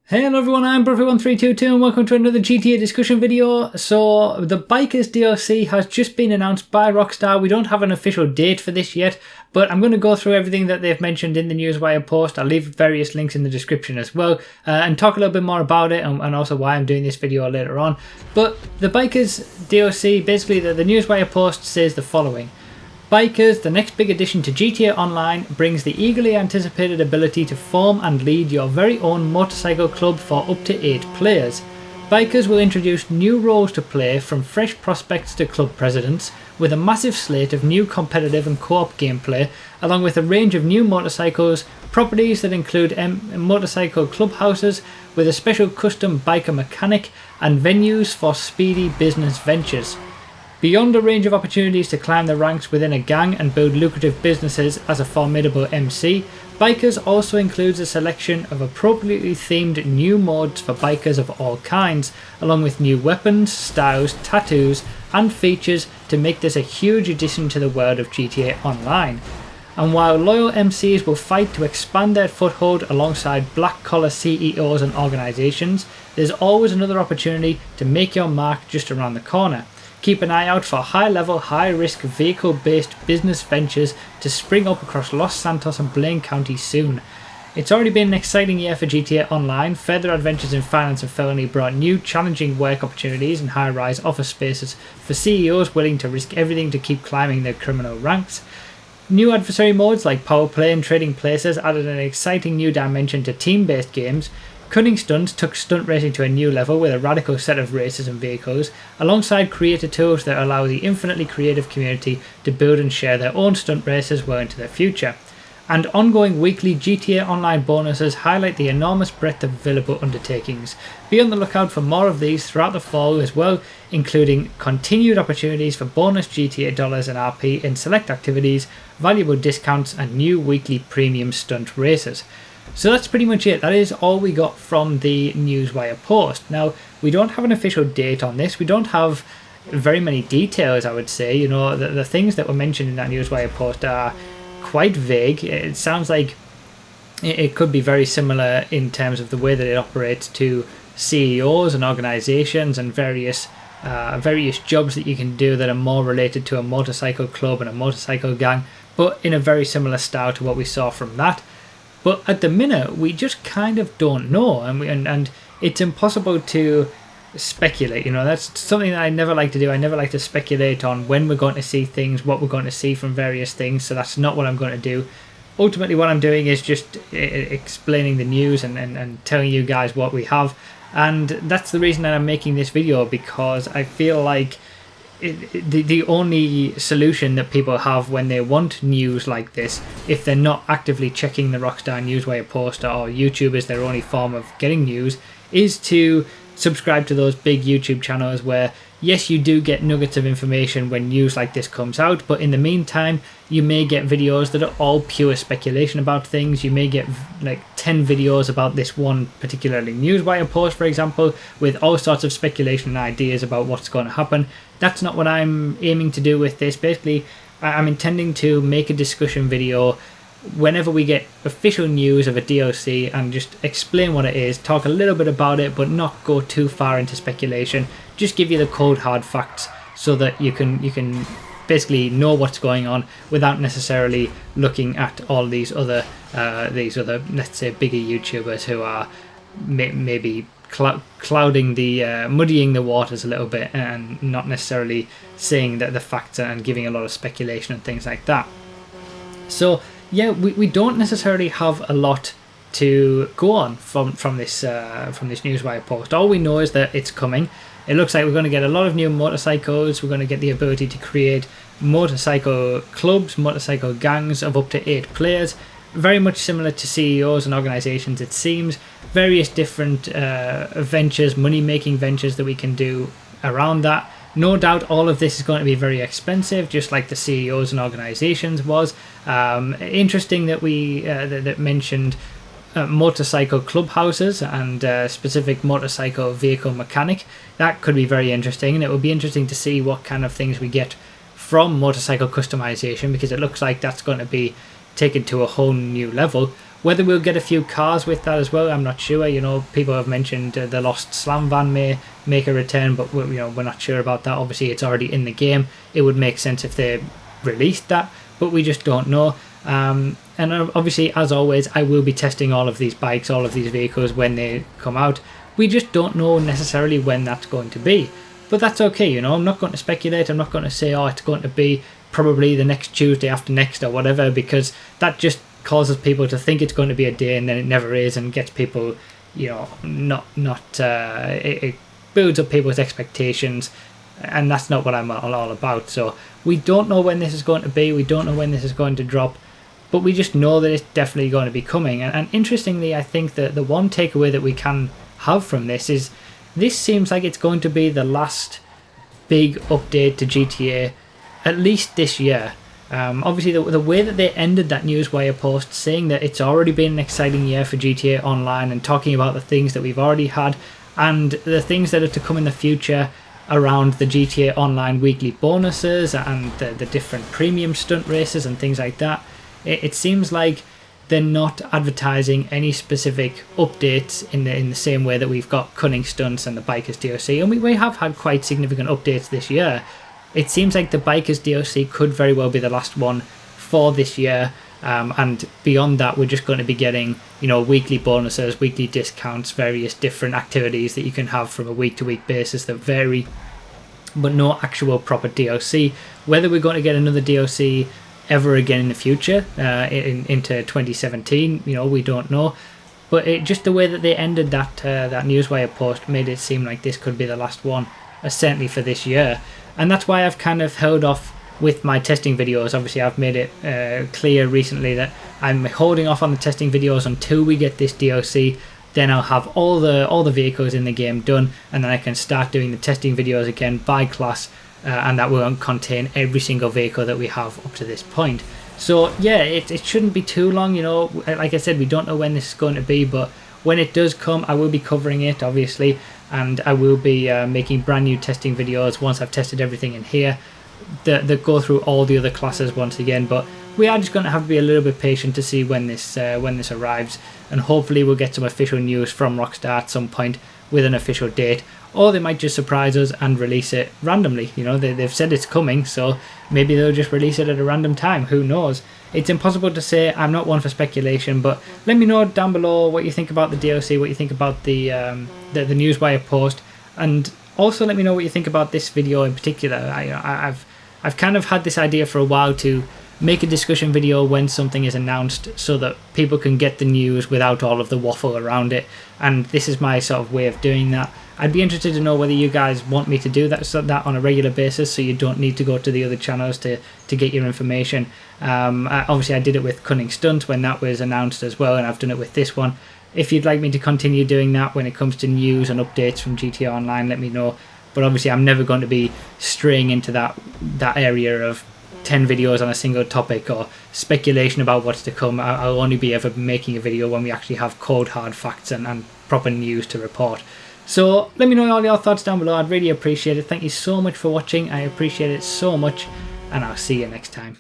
Hello everyone, I'm Broughy1322 and welcome to another GTA discussion video. So the Bikers DLC has just been announced by Rockstar. We don't have an official date for this yet, but I'm going to go through everything that they've mentioned in the Newswire post. I'll leave various links in the description as well and talk a little bit more about it and also why I'm doing this video later on. But the Bikers DLC, basically the Newswire post says the following. Bikers, the next big addition to GTA Online, brings the eagerly anticipated ability to form and lead your very own motorcycle club for up to 8 players. Bikers will introduce new roles to play, from fresh prospects to club presidents, with a massive slate of new competitive and co-op gameplay, along with a range of new motorcycles, properties that include motorcycle clubhouses with a special custom biker mechanic, and venues for speedy business ventures. Beyond a range of opportunities to climb the ranks within a gang and build lucrative businesses as a formidable MC, Bikers also includes a selection of appropriately themed new modes for bikers of all kinds, along with new weapons, styles, tattoos, and features to make this a huge addition to the world of GTA Online. And while loyal MCs will fight to expand their foothold alongside black-collar CEOs and organisations, there's always another opportunity to make your mark just around the corner. Keep an eye out for high-level, high-risk, vehicle-based business ventures to spring up across Los Santos and Blaine County soon. It's already been an exciting year for GTA Online. Further adventures in finance and felony brought new, challenging work opportunities and high-rise office spaces for CEOs willing to risk everything to keep climbing their criminal ranks. New adversary modes like Power Play and Trading Places added an exciting new dimension to team-based games. Cunning Stunts took stunt racing to a new level with a radical set of races and vehicles, alongside creator tools that allow the infinitely creative community to build and share their own stunt races well into the future. And ongoing weekly GTA Online bonuses highlight the enormous breadth of available undertakings. Be on the lookout for more of these throughout the fall as well, including continued opportunities for bonus GTA dollars and RP in select activities, valuable discounts, and new weekly premium stunt races. So that's pretty much it. That is all we got from the Newswire post. Now, we don't have an official date on this. We don't have very many details, I would say. You know, the things that were mentioned in that Newswire post are quite vague. It sounds like it could be very similar in terms of the way that it operates to CEOs and organizations and various jobs that you can do that are more related to a motorcycle club and a motorcycle gang, but in a very similar style to what we saw from that. But at the minute, we just kind of don't know, and it's impossible to speculate. You know, that's something that I never like to do. I never like to speculate on when we're going to see things, what we're going to see from various things, so that's not what I'm going to do. Ultimately, what I'm doing is just explaining the news and telling you guys what we have, and that's the reason that I'm making this video, because I feel like the only solution that people have when they want news like this, if they're not actively checking the Rockstar Newswire post or YouTube is their only form of getting news, is to subscribe to those big YouTube channels where, yes, you do get nuggets of information when news like this comes out, but in the meantime, you may get videos that are all pure speculation about things. You may get like 10 videos about this one particularly Newswire post, for example, with all sorts of speculation and ideas about what's going to happen. That's not what I'm aiming to do with this. Basically, I'm intending to make a discussion video whenever we get official news of a DLC and just explain what it is, talk a little bit about it, but not go too far into speculation. Just give you the cold hard facts so that you can basically know what's going on without necessarily looking at all these other let's say bigger YouTubers who are maybe clouding muddying the waters a little bit and not necessarily saying that the facts and giving a lot of speculation and things like that. So yeah, we don't necessarily have a lot to go on from this Newswire post. All we know is that it's coming. It looks like we're going to get a lot of new motorcycles. We're going to get the ability to create motorcycle clubs, motorcycle gangs of up to 8 players. Very much similar to CEOs and organizations, it seems. Various different ventures, money-making ventures that we can do around that. No doubt all of this is going to be very expensive, just like the CEOs and organizations was. Interesting that we that mentioned motorcycle clubhouses and specific motorcycle vehicle mechanic. That could be very interesting, and it will be interesting to see what kind of things we get from motorcycle customization, because it looks like that's going to be taken to a whole new level. Whether we'll get a few cars with that as well, I'm not sure. You know, people have mentioned the Lost Slam van may make a return, but we're not sure about that. Obviously, it's already in the game. It would make sense if they released that, but we just don't know. And obviously, as always, I will be testing all of these bikes, all of these vehicles when they come out. We just don't know necessarily when that's going to be. But that's okay, you know, I'm not going to speculate. I'm not going to say, oh, it's going to be probably the next Tuesday after next or whatever, because that just causes people to think it's going to be a day and then it never is, and gets people, you know, it builds up people's expectations, and that's not what I'm all about. So we don't know when this is going to be. We don't know when this is going to drop. But we just know that it's definitely going to be coming. And interestingly, I think that the one takeaway that we can have from this is this seems like it's going to be the last big update to GTA, at least this year. Obviously, the way that they ended that Newswire post, saying that it's already been an exciting year for GTA Online, and talking about the things that we've already had and the things that are to come in the future around the GTA Online weekly bonuses and the different premium stunt races and things like that. It seems like they're not advertising any specific updates in the same way that we've got Cunning Stunts and the Bikers DLC, and we have had quite significant updates this year. It seems like the Bikers DLC could very well be the last one for this year, and beyond that we're just going to be getting, you know, weekly bonuses, weekly discounts, various different activities that you can have from a week-to-week basis that vary, but no actual proper DLC. Whether we're going to get another DLC ever again in the future, into 2017, you know, we don't know. But just the way that they ended that Newswire post made it seem like this could be the last one, certainly for this year. And that's why I've kind of held off with my testing videos. Obviously, I've made it clear recently that I'm holding off on the testing videos until we get this DLC. Then I'll have all the vehicles in the game done, and then I can start doing the testing videos again by class. And that will contain every single vehicle that we have up to this point. So yeah, it shouldn't be too long, you know. Like I said, we don't know when this is going to be, but when it does come, I will be covering it, obviously, and I will be making brand new testing videos once I've tested everything in here that go through all the other classes once again. But we are just going to have to be a little bit patient to see when this arrives, and hopefully we'll get some official news from Rockstar at some point with an official date. Or they might just surprise us and release it randomly. You know, they've said it's coming, so maybe they'll just release it at a random time. Who knows? It's impossible to say. I'm not one for speculation, but let me know down below what you think about the DLC, what you think about the Newswire post, and also let me know what you think about this video in particular. I've kind of had this idea for a while to make a discussion video when something is announced so that people can get the news without all of the waffle around it, and this is my sort of way of doing that. I'd be interested to know whether you guys want me to do that on a regular basis, so you don't need to go to the other channels to get your information. Obviously I did it with Cunning Stunts when that was announced as well, and I've done it with this one. If you'd like me to continue doing that when it comes to news and updates from GTA Online, let me know. But obviously I'm never going to be straying into that area of 10 videos on a single topic or speculation about what's to come. I'll only be ever making a video when we actually have cold hard facts and proper news to report. So let me know all your thoughts down below. I'd really appreciate it. Thank you so much for watching. I appreciate it so much, and I'll see you next time.